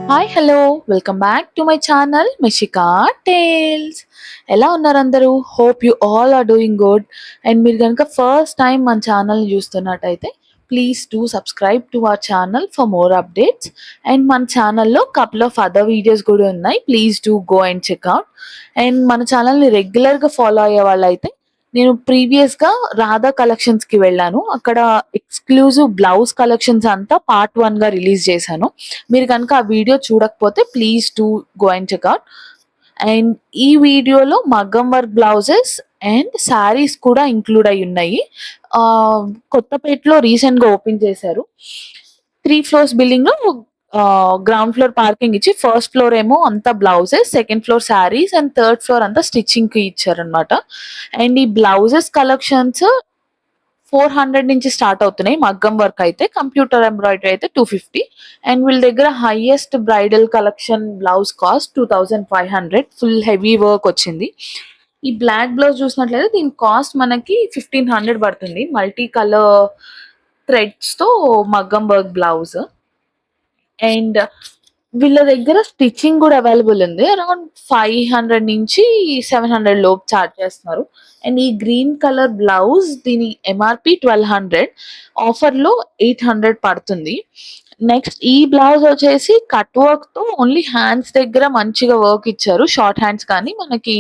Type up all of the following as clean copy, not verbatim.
Hi hello welcome back to my channel Mishika tales. ఎలా ఉన్నారు అందరూ? Hope you all are doing good. And మీరు కనుక ఫస్ట్ టైం మన ఛానల్ చూస్తున్నట్టయితే please do subscribe to our channel for more updates. And మన ఛానల్లో couple of other videos కూడా ఉన్నాయి, please do go and check out. And మన ఛానల్ని రెగ్యులర్గా ఫాలో అయ్యే వాళ్ళైతే నేను ప్రీవియస్‌గా రాధా కలెక్షన్స్‌కి వెళ్ళాను. అక్కడ ఎక్స్‌క్లూజివ్ బ్లౌజ్ కలెక్షన్స్ అంతా పార్ట్ 1గా రిలీజ్ చేశాను. మీరు కనుక ఆ వీడియో చూడకపోతే please do go and check out. And ఈ వీడియోలో మగ్గం వర్క్ బ్లౌజెస్ అండ్ శారీస్ కూడా ఇంక్లూడ్ అయి ఉన్నాయి. కొత్తపేటలో రీసెంట్‌గా ఓపెన్ చేశారు. 3 ఫ్లోర్స్ బిల్డింగ్‌లో గ్రౌండ్ ఫ్లోర్ పార్కింగ్ ఇచ్చి ఫస్ట్ ఫ్లోర్ ఏమో అంతా blouses, second floor saris and third floor అంతా స్టిచ్చింగ్‌కి ఇచ్చారనమాట. అండ్ ఈ బ్లౌజెస్ కలెక్షన్స్ 400 నుంచి స్టార్ట్ అవుతున్నాయి. మగ్గం వర్క్ అయితే, కంప్యూటర్ ఎంబ్రాయిడరీ అయితే 250. అండ్ వీళ్ళ దగ్గర highest bridal collection blouse cost 2500, full heavy work వచ్చింది. ఈ బ్లాక్ బ్లౌజ్ చూసినట్లయితే దీని కాస్ట్ మనకి 1500 పడుతుంది. మల్టీ కలర్ థ్రెడ్స్ తో మగ్గం వర్క్ బ్లౌజ్. అండ్ వీళ్ళ దగ్గర స్టిచ్చింగ్ కూడా అవైలబుల్ ఉంది. అరౌండ్ 500 నుంచి 700 లోపు చార్జ్ చేస్తున్నారు. అండ్ ఈ గ్రీన్ కలర్ బ్లౌజ్ దీని ఎంఆర్పి 1200, ఆఫర్‌లో 800 పడుతుంది. నెక్స్ట్ ఈ బ్లౌజ్ వచ్చేసి కట్ వర్క్‌తో ఓన్లీ హ్యాండ్స్ దగ్గర మంచిగా వర్క్ ఇచ్చారు. షార్ట్ హ్యాండ్స్ కానీ మనకి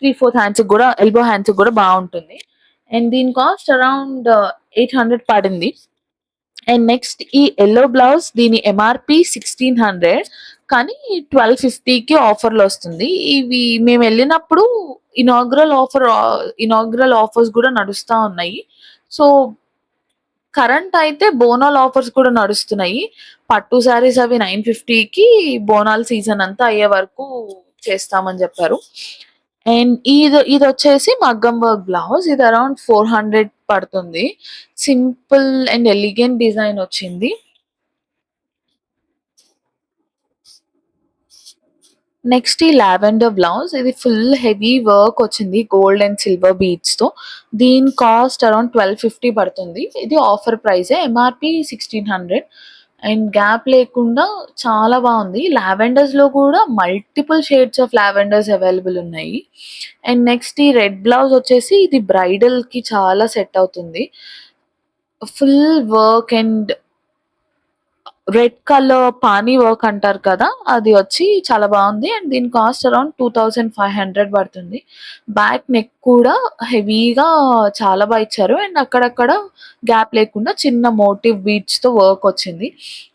3/4 హ్యాండ్స్‌కి కూడా, ఎల్బో హ్యాండ్స్‌కి కూడా బావుంటుంది. అండ్ దీని కాస్ట్ అరౌండ్ 800 పడింది. అండ్ నెక్స్ట్ ఈ యెల్లో బ్లౌజ్ దీని ఎంఆర్పి 1600, కానీ 1250కి ఆఫర్‌లో వస్తుంది. ఇవి మేము వెళ్ళినప్పుడు ఇనాగ్రల్ ఆఫర్స్ కూడా నడుస్తా ఉన్నాయి. సో కరెంట్ అయితే బోనాల్ ఆఫర్స్ కూడా నడుస్తున్నాయి. పట్టు శారీస్ అవి 950కి బోనాల్ సీజన్ అంతా అయ్యే వరకు చేస్తామని చెప్పారు. అండ్ ఇదొచ్చేసి మగ్గం వర్క్ బ్లౌజ్. ఇది అరౌండ్ 400 పడుతుంది. సింపుల్ అండ్ ఎలిగెంట్ డిజైన్ వచ్చింది. నెక్స్ట్ ఈ లావెండర్ బ్లౌజ్. ఇది ఫుల్ హెవీ వర్క్ వచ్చింది గోల్డ్ అండ్ సిల్వర్ బీడ్స్‌తో. దీని కాస్ట్ అరౌండ్ 1250 పడుతుంది. ఇది ఆఫర్ ప్రైజే. ఎంఆర్‌పి 1600. అండ్ గ్యాప్ లేకుండా చాలా బావుంది. లావెండర్స్‌లో కూడా multiple shades of lavenders available ఉన్నాయి. అండ్ నెక్స్ట్ ఈ రెడ్ బ్లౌజ్ వచ్చేసి ఇది బ్రైడల్‌కి చాలా సెట్ అవుతుంది. Full work and red colour pani work అంటారు కదా! అది వచ్చి చాలా బావుంది. అండ్ దీని కాస్ట్ అరౌండ్ 2500 పడుతుంది. బ్యాక్ నెక్ కూడా హెవీగా చాలా ఇచ్చారు. అండ్ అక్కడక్కడ గ్యాప్ లేకుండా చిన్న మోటివ్ బీడ్స్‌తో వర్క్ వచ్చింది.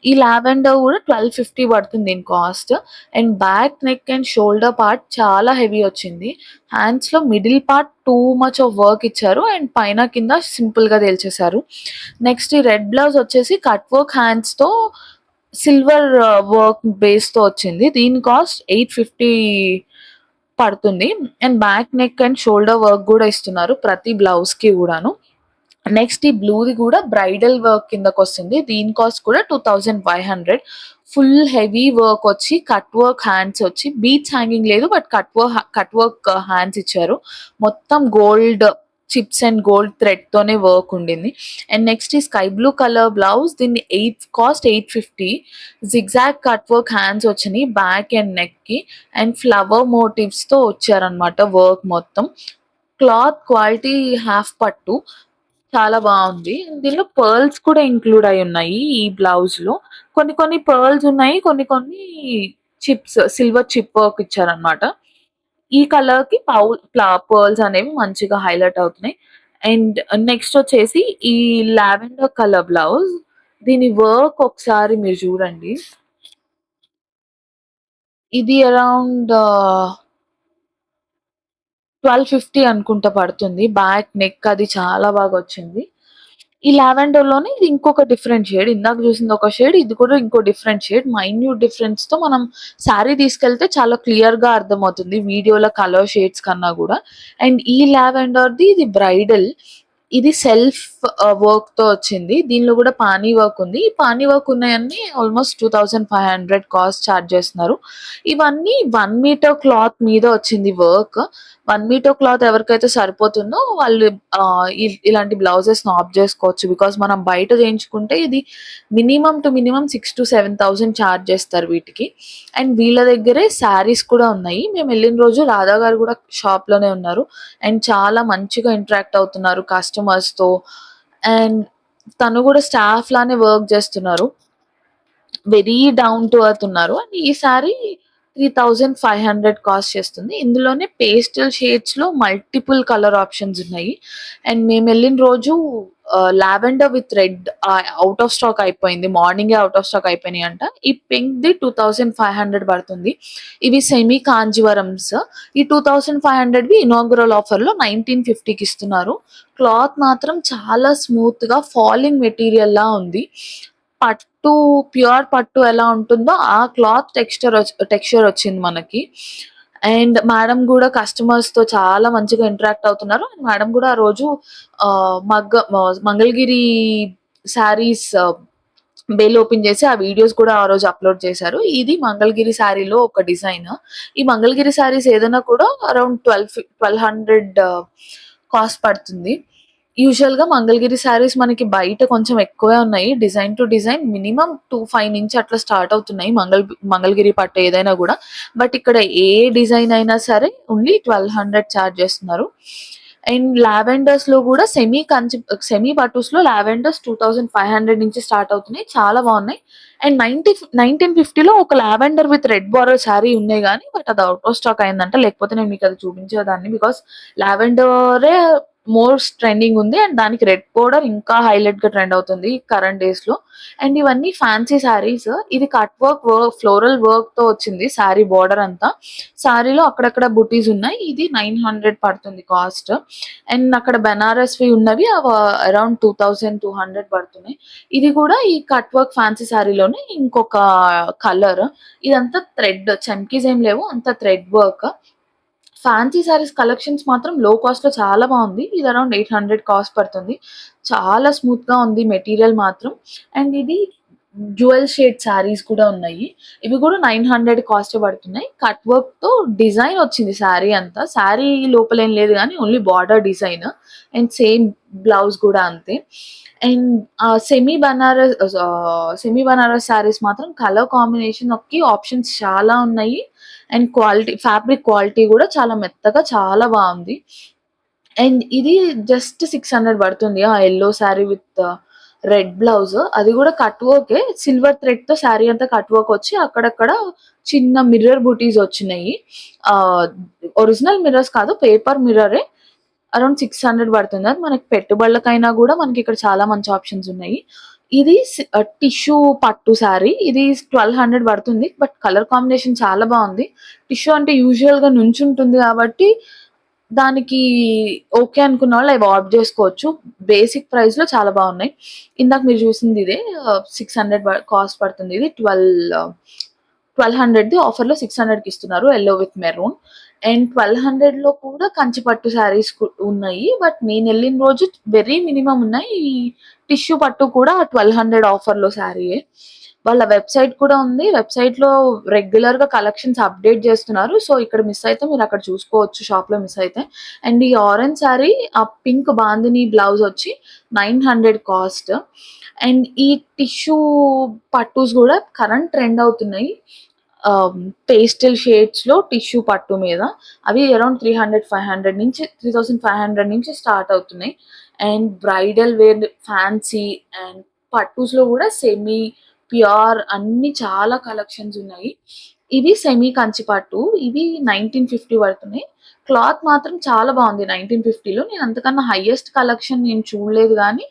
ఈ లావెండర్ కూడా 1250 పడుతుంది దీని cost. And back neck and shoulder part చాలా హెవీ వచ్చింది. హ్యాండ్స్‌లో middle part too much of work ఇచ్చారు. అండ్ పైన కింద సింపుల్‌గా తేల్చేశారు. నెక్స్ట్ ఈ రెడ్ బ్లౌజ్ వచ్చేసి కట్ వర్క్ హ్యాండ్స్‌తో సిల్వర్ వర్క్ బేస్‌తో వచ్చింది. దీని కాస్ట్ 850 పడుతుంది. And back neck and shoulder work గూడా ఇస్తున్నారు ప్రతి బ్లౌజ్‌కి గూడాను. నెక్స్ట్ ఈ బ్లూది గూడా బ్రైడల్ వర్క్ కిందకొస్తుంది. దీని కాస్ట్ కూడా 2500. ఫుల్ హెవీ వర్క్ వచ్చి కట్ వర్క్ హ్యాండ్స్ వచ్చి బీడ్స్ హ్యాంగింగ్ లేదు. బట్ కట్ వర్క్ హ్యాండ్స్ ఇచ్చారు. మొత్తం గోల్డ్ చిప్స్ అండ్ గోల్డ్ థ్రెడ్‌తోనే వర్క్ ఉండింది. అండ్ నెక్స్ట్ ఈ స్కై బ్లూ కలర్ బ్లౌజ్ దీన్ని cost 850. Zigzag cut work hands వచ్చినియి బ్యాక్ అండ్ నెక్‌కి. అండ్ ఫ్లవర్ మోటివ్స్‌తో వచ్చారనమాట వర్క్ మొత్తం. క్లాత్ క్వాలిటీ హాఫ్ పట్టు. చాలా బావుంది. దీనిలో పర్ల్స్ కూడా ఇంక్లూడ్ అయ్యున్నాయి ఈ బ్లౌజ్‌లో. కొన్ని కొన్ని పర్ల్స్ ఉన్నాయి. కొన్ని కొన్ని సిల్వర్ చిప్ వర్క్ ఇచ్చారనమాట. ఈ కలర్‌కి పర్ల్స్ అనేవి మంచిగా హైలైట్ అవుతున్నాయి. అండ్ నెక్స్ట్ వచ్చేసి ఈ లావెండర్ కలర్ బ్లౌజ్. దీని వర్క్ ఒకసారి మీరు చూడండి. ఇది అరౌండ్ 1250 అనుకుంటా పడుతుంది. బ్యాక్ నెక్ అది చాలా బాగొచ్చింది. ఈ లావెండర్‌లోనే ఇది ఇంకొక డిఫరెంట్ షేడ్. ఇందాక చూసింది ఒక షేడ్. ఇది కూడా ఇంకో డిఫరెంట్ షేడ్. మైన్యూట్ డిఫరెన్స్‌తో మనం శారీ తీసుకెళ్తే చాలా క్లియర్‌గా అర్థమవుతుంది వీడియోలో కలర్ షేడ్స్ కన్నా గూడా. అండ్ ఈ లావెండర్‌ది ఇది బ్రైడల్. ఇది సెల్ఫ్ వర్క్‌తో వచ్చింది. దీనిలో గూడా పానీ వర్క్ ఉంది. ఈ పానీ వర్క్ ఉన్నయన్నీ ఆల్‌మోస్ట్ 2500 కాస్ట్ చార్జ్ చేస్తున్నారు. ఇవన్నీ 1 మీటర్ క్లాత్ మీద వచ్చింది వర్క్. 1 మీటర్ క్లాత్ ఎవరికైతే సరిపోతుందో వాళ్ళు ఇలాంటి బ్లౌజెస్‌ని ఆప్ట్ జేసుకోవచ్చు. బికాజ్ మనం బయట చేయించుకుంటే ఇది మినిమమ్ టు మినిమమ్ 6,000-7,000 చార్జ్ చేస్తారు వీటికి. అండ్ వీళ్ళ దగ్గరే శారీస్ కూడా ఉన్నాయి. మేమెళ్ళిన రోజు రాధా గారు గూడా షాప్‌లోనే ఉన్నారు. అండ్ చాలా మంచిగా ఇంటరాక్ట్ అవుతున్నారు కస్టమర్స్‌తో. అండ్ తను గూడా స్టాఫ్ లానే వర్క్ జేస్తున్నారు. వెరీ డౌన్ టు ఎర్త్ ఉన్నారు. అండ్ ఈ సారీ 3,500 కాస్ట్ చేస్తుంది. ఇందులోనే పేస్టల్ షేడ్స్‌లో మల్టిపుల్ కలర్ ఆప్షన్స్ ఉన్నాయి. అండ్ మేమెళ్ళిన రోజు lavender with red out of stock అయిపోయింది. మార్నింగే ఔట్ ఆఫ్ స్టాక్ అయిపోయినాయంట. ఈ పింక్‌ది 2,500 పడుతుంది. ఇవి సెమీ కాంజీవరమ్స్. ఈ 2,500వి ఇనాగరల్ ఆఫర్‌లో 1,950కి ఇస్తున్నారు. క్లాత్ మాత్రం చాలా స్మూత్‌గా ఫాలింగ్ మెటీరియల్‌లా ఉంది. పట్టు ప్యూర్ పట్టు ఎలా ఉంటుందో ఆ క్లాత్ టెక్స్చర్ వచ్చింది మనకి. అండ్ మేడం గూడా కస్టమర్స్‌తో చాలా మంచిగా ఇంటరాక్ట్ అవుతున్నారు. అండ్ మేడం గూడా ఆ రోజు మంగళగిరి శారీస్ బేల్ ఓపెన్ చేసి ఆ వీడియోస్ కూడా ఆ రోజు అప్‌లోడ్ చేశారు. ఇది మంగళగిరి శారీలో ఒక డిజైన్. ఈ మంగళగిరి శారీస్ ఏదైనా కూడా అరౌండ్ 1200 కాస్ట్ పడుతుంది. యూజువల్‌గా మంగళగిరి శారీస్ మనకి బయట కొంచెం ఎక్కువే ఉన్నాయి. డిజైన్ టు డిజైన్ మినిమమ్ 25 నుంచి అట్లా స్టార్ట్ అవుతున్నాయి. మంగళగిరి పట్టు ఏదైనా గూడా. బట్ ఇక్కడ ఏ డిజైన్ అయినా సరే ఓన్లీ 1200 చార్జ్ చేస్తున్నారు. అండ్ లావెండర్స్‌లో గూడా సెమీ పట్టూస్‌లో లావెండర్స్ 2500 నుంచి స్టార్ట్ అవుతున్నాయి. చాలా బావున్నాయి. అండ్ 1950లో ఒక lavender with red border sari ఉన్నాయి గానీ, బట్ అది ఔట్ ఆఫ్ స్టాక్ అయిందంట. లేకపోతే నేను మీకది చూపించేదాన్ని. బికాజ్ లావెండరే మోస్ట్ ట్రెండింగ్ ఉంది. అండ్ దానికి రెడ్ బోర్డర్ ఇంకా హైలైట్‌గా ట్రెండ్ అవుతుంది కరెంట్ డేస్‌లో. అండ్ ఇవన్నీ ఫ్యాన్సీ శారీస్. ఇది ఫ్లోరల్ వర్క్‌తో వచ్చింది శారీ బోర్డర్ అంతా. శారీలో అక్కడక్కడ బుటీస్ ఉన్నాయి. ఇది 900 పడుతుంది కాస్ట్. అండ్ అక్కడ బెనారస్‌వి ఉన్నవి అరౌండ్ 2,200 పడుతున్నాయి. ఇది కూడా ఈ కట్ వర్క్ ఫ్యాన్సీ శారీలోనే ఇంకొక కలర్. ఇదంతా థ్రెడ్ చమ్కీస్ ఏం లేవు. అంతా thread work. Fancy saris collections మాత్రం లో కాస్ట్‌లో చాలా బావుంది. ఇది అరౌండ్ 800 కాస్ట్ పడుతుంది. చాలా స్మూత్‌గా ఉంది మెటీరియల్ మాత్రం. అండ్ ఇది డ్యూయల్ షేడ్ సారీస్ కూడా ఉన్నాయి. ఇవి కూడా 900 కాస్టే పడుతున్నాయి. కట్ వర్క్‌తో డిజైన్ వచ్చింది సారీ అంతా. సారీ లోపలేం లేదు గానీ only border design. And same blouse కూడా అంతే. అండ్ సెమీ బనారస్ సారీస్ మాత్రం కలర్ కాంబినేషన్‌కి ఆప్షన్స్ చాలా ఉన్నాయి. అండ్ ఫ్యాబ్రిక్ క్వాలిటీ గూడా చాలా మెత్తగా చాలా బావుంది. అండ్ ఇది జస్ట్ 600 పడుతుంది. ఆ yellow sorry with red blouse. అది గూడా కట్ వర్కే. సిల్వర్ థ్రెడ్‌తో సారీ అంతా కట్ వర్క్ వచ్చి అక్కడక్కడ చిన్న మిర్రర్ బూటీస్ వచ్చినాయి. ఆహ్, ఒరిజినల్ మిర్రర్స్ కాదు. పేపర్ మిర్రరే. అరౌండ్ 600 పడుతుంది. అది మనకి పెట్టుబడులకైనా గూడా మనకిక్కడ చాలా మంచి ఆప్షన్స్ ఉన్నాయి. ఇది టిష్యూ పట్టు సారీ. ఇది 1200 పడుతుంది. బట్ కలర్ కాంబినేషన్ చాలా బావుంది. టిష్యూ అంటే యూజువల్‌గా నుంచుంటుంది గాబట్టి, దానికి ఓకే అనుకున్న వాళ్ళు అవి ఆప్ట్ జేసుకోవచ్చు. బేసిక్ ప్రైస్‌లో చాలా బావున్నాయి. ఇందాక మీరు చూసింది ఇదే 600 కాస్ట్ పడుతుంది. ఇది 1200ది ఆఫర్‌లో 600కి ఇస్తున్నారు. Yellow with maroon. అండ్ 1200లో కూడా కంచి పట్టు శారీస్ ఉన్నాయి. బట్ నేనెళ్ళిన రోజు వెరీ మినిమమ్ ఉన్నాయి. ఈ టిష్యూ పట్టు కూడా 1200 ఆఫర్‌లో శారీయే. వాళ్ళ వెబ్‌సైట్ కూడా ఉంది. వెబ్‌సైట్‌లో రెగ్యులర్‌గా కలెక్షన్స్ అప్‌డేట్ చేస్తున్నారు. సో, ఇక్కడ మిస్ అయితే మీరక్కడ చూసుకోవచ్చు షాప్‌లో మిస్ అయితే. అండ్ ఈ ఆరెంజ్ శారీ ఆ పింక్ బాందిని బ్లౌజ్ వచ్చి 900 కాస్ట్. అండ్ ఈ టిష్యూ పట్టూస్ గూడా కరెంట్ ట్రెండ్ అవుతున్నాయి. పేస్టల్ షేడ్స్‌లో టిష్యూ పట్టు మీద. అవి అరౌండ్ 3,500 నుంచి స్టార్ట్ అవుతున్నాయి. And bridal wear fancy and పట్టూస్‌లో గూడా సెమీ, ప్యూర్ అన్నీ చాలా కలెక్షన్స్ ఉన్నాయి. ఇవి సెమీ కంచి పట్టు. ఇవి 1950 పడుతున్నాయి. క్లాత్ మాత్రం చాలా బావుంది 1950లో. నేను అంతకన్నా హైయెస్ట్ కలెక్షన్ నేను చూడలేదు గానీ,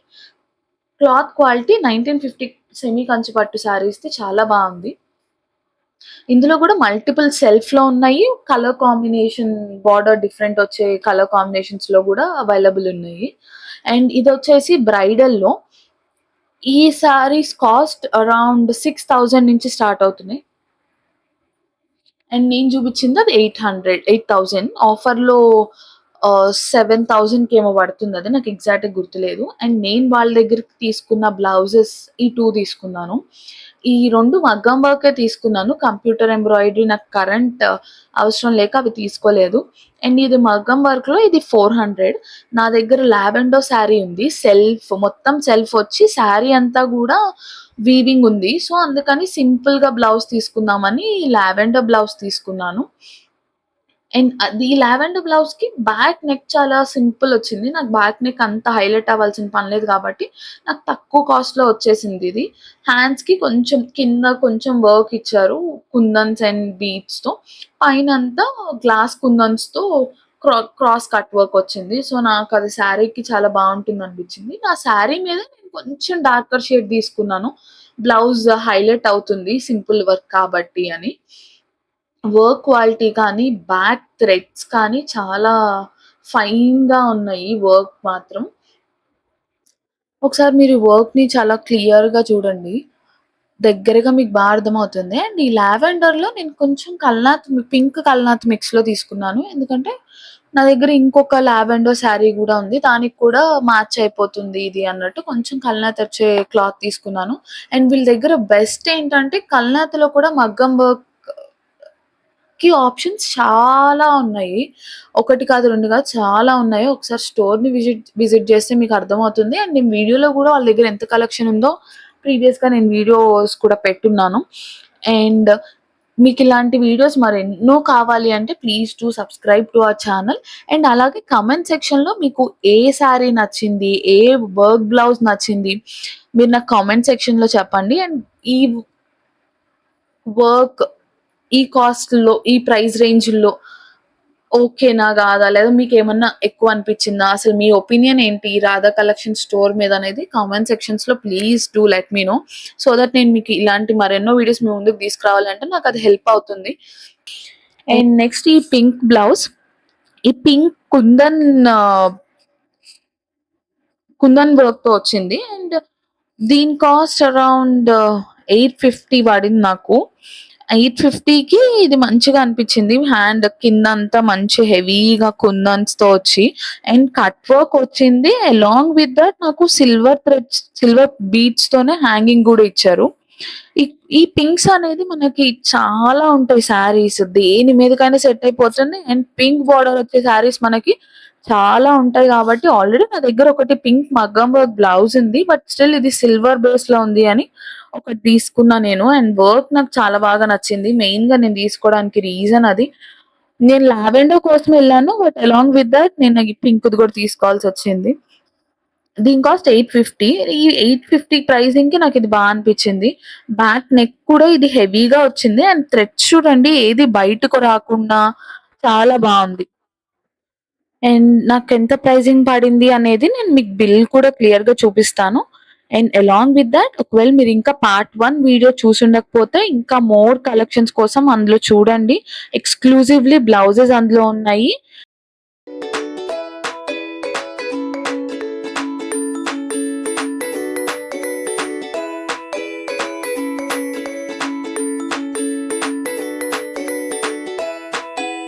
క్లాత్ క్వాలిటీ 1950 సెమీ కంచి పట్టు శారీస్‌ది చాలా బావుంది. ఇందులో గూడా మల్టిపుల్ సెల్ఫ్‌లో ఉన్నాయి. కలర్ కాంబినేషన్ బార్డర్ డిఫరెంట్ వచ్చే కలర్ కాంబినేషన్స్‌లో గూడా అవైలబుల్ ఉన్నాయి. అండ్ ఇదొచ్చేసి బ్రైడల్‌లో. ఈ సారీస్ కాస్ట్ అరౌండ్ 6,000 నుంచి స్టార్ట్ అవుతున్నాయి. అండ్ నేను చూపించింది అది 800, 8,000 ఆఫర్‌లో 7,000కి ఏమో పడుతుందది. నాకు ఎగ్జాక్ట్‌గా గుర్తులేదు. అండ్ నేను వాళ్ళ దగ్గరికి తీసుకున్న బ్లౌజెస్ ఈ 2 తీసుకున్నాను. ఈ 2 మగ్గం వర్కే తీసుకున్నాను. కంప్యూటర్ ఎంబ్రాయిడరీ నాకు అవసరం లేక అవి తీసుకోలేదు. అండ్ ఇది మగ్గం వర్క్‌లో ఇది 400. నా దగ్గర లావెండర్ శారీ ఉంది. మొత్తం సెల్ఫ్ వచ్చి శారీ అంతా గూడా వీవింగ్ ఉంది. సో, అందుకని సింపుల్‌గా బ్లౌజ్ తీసుకుందామని లావెండర్ బ్లౌజ్ తీసుకున్నాను. అండ్ అది లావెండర్ బ్లౌజ్‌కి బ్యాక్ నెక్ చాలా సింపుల్ వచ్చింది. నాకు బ్యాక్ నెక్ అంత హైలైట్ అవ్వాల్సిన పని లేదు కాబట్టి, నాకు తక్కువ కాస్ట్‌లో వచ్చేసిందిది. హ్యాండ్స్‌కి కొంచెం కింద కొంచెం వర్క్ ఇచ్చారు. కుందన్స్ అండ్ బీడ్స్‌తో. పైనంతా గ్లాస్ కుందన్స్‌తో క్రాస్ కట్ వర్క్ వచ్చింది. సో, నాకది శారీకి చాలా బావుంటుందనిపించింది. నా శారీ మీద నేను కొంచెం డార్కర్ షేడ్ తీసుకున్నాను. బ్లౌజ్ హైలైట్ అవుతుంది సింపుల్ వర్క్ కాబట్టి అని. వర్క్ క్వాలిటీ కానీ, బ్యాక్ థ్రెడ్స్ కానీ చాలా ఫైన్‌గా ఉన్నాయి వర్క్ మాత్రం. ఒకసారి మీరు వర్క్‌ని చాలా క్లియర్‌గా చూడండి. దగ్గరగా మీకు అర్థమవుతుంది. అండ్ ఈ లావెండర్‌లో నేను కొంచెం పింక్ కల్నాత్ మిక్స్‌లో తీసుకున్నాను. ఎందుకంటే, నా దగ్గర ఇంకొక లావెండర్ శారీ గూడా ఉంది. దానికి కూడా మ్యాచ్ అయిపోతుంది ఇది అన్నట్టు కొంచెం కల్నాత్ వచ్చే క్లాత్ తీసుకున్నాను. అండ్ వీళ్ళ దగ్గర బెస్ట్ ఏంటంటే, కల్నాత్‌లో కూడా మగ్గం వర్క్‌కి ఆప్షన్స్ చాలా ఉన్నాయి. ఒకటి కాదు, 2 కాదు చాలా ఉన్నాయి. ఒకసారి స్టోర్‌ని విజిట్ చేస్తే మీకు అర్థమవుతుంది. అండ్ నేను వీడియోలో గూడా వాళ్ళ దగ్గర ఎంత కలెక్షన్ ఉందో ప్రీవియస్‌గా నేను వీడియోస్ కూడా పెట్టున్నాను. అండ్ మీకిలాంటి వీడియోస్ మరెన్నో కావాలి అంటే please do subscribe to our channel. And అలాగే కామెంట్ సెక్షన్‌లో మీకు ఏ శారీ నచ్చింది? ఏ వర్క్ బ్లౌజ్ నచ్చింది? మీరు నాకు కామెంట్ సెక్షన్‌లో చెప్పండి. అండ్ ఈ వర్క్ ఈ కాస్ట్‌లో, ఈ ప్రైస్ రేంజ్‌లో ఓకేనా? గాదా? లేదా మీకేమన్నా ఎక్కువ అనిపిచ్చిందా? అసలు మీ ఒపీనియన్ ఏంటి? ఈ రాధా కలెక్షన్ స్టోర్ మీద అనేది కామెంట్ సెక్షన్స్‌లో please do let me know. So that నేను మీకు ఇలాంటి మరెన్నో వీడియోస్ మీ ముందుకు తీసుకురావాలంటే నాకది హెల్ప్ అవుతుంది. అండ్ నెక్స్ట్ ఈ పింక్ బ్లౌజ్. ఈ పింక్ ఆహ్, కుందన్ వర్క్‌తో వచ్చింది. అండ్ దీని కాస్ట్ అరౌండ్ 850 పడింది నాకు. 850కి ఇది మంచిగా అనిపిచ్చింది. హ్యాండ్ కిందంతా మంచి హెవీగా కుందన్స్‌తో వచ్చి అండ్ కట్ వర్క్ వచ్చింది. అలాంగ్ విత్ థట్ నాకు సిల్వర్ బీడ్స్‌తోనే హ్యాంగింగ్ గూడా ఇచ్చారు. ఈ ఈ పింక్స్ అనేది మనకి చాలా ఉంటాయి శారీస్. దేని మీదకైనా సెట్ అయిపోతుంది. అండ్ పింక్ బోర్డర్ వచ్చే శారీస్ మనకి చాలా ఉంటాయి గాబట్టి ఆల్రెడీ నా దగ్గర ఒకటి పింక్ మగ్గం వర్క్ బ్లౌజ్ ఉంది. బట్ స్టిల్ ఇది సిల్వర్ బేస్‌లో ఉంది అని ఒకటి తీసుకున్నా నేను. అండ్ వర్క్ నాకు చాలా బాగా నచ్చింది. మెయిన్‌గా నేను తీసుకోవడానికి రీజన్ అది. నేను లావెండర్ కోసం ఎళ్ళాను. బట్ అలాంగ్ విత్ థట్ నేను ఈ పింక్‌ది గూడా తీసుకోవాల్సొచ్చింది. దీని కాస్ట్ 850. ఈ 850 ప్రైజింగ్‌కి నాకిది అనిపిచ్చింది. బ్యాక్ నెక్ కూడా ఇది హెవీగా వచ్చింది. అండ్ థ్రెడ్స్ చూడండి ఏది బయటకు రాకుండా చాలా బావుంది. అండ్ నాకెంత ప్రైజింగ్ పడింది అనేది నేను మీకు బిల్ కూడా క్లియర్‌గా చూపిస్తాను. అండ్ అలాంగ్ విత్ థట్ ఒకవేళ మీరింకా పార్ట్ 1 వీడియో చూసుండకపోతే ఇంకా మోర్ కలెక్షన్స్ కోసం అందులో చూడండి. ఎక్స్‌క్లూజివ్‌లీ బ్లౌజెస్ అందులో ఉన్నాయి.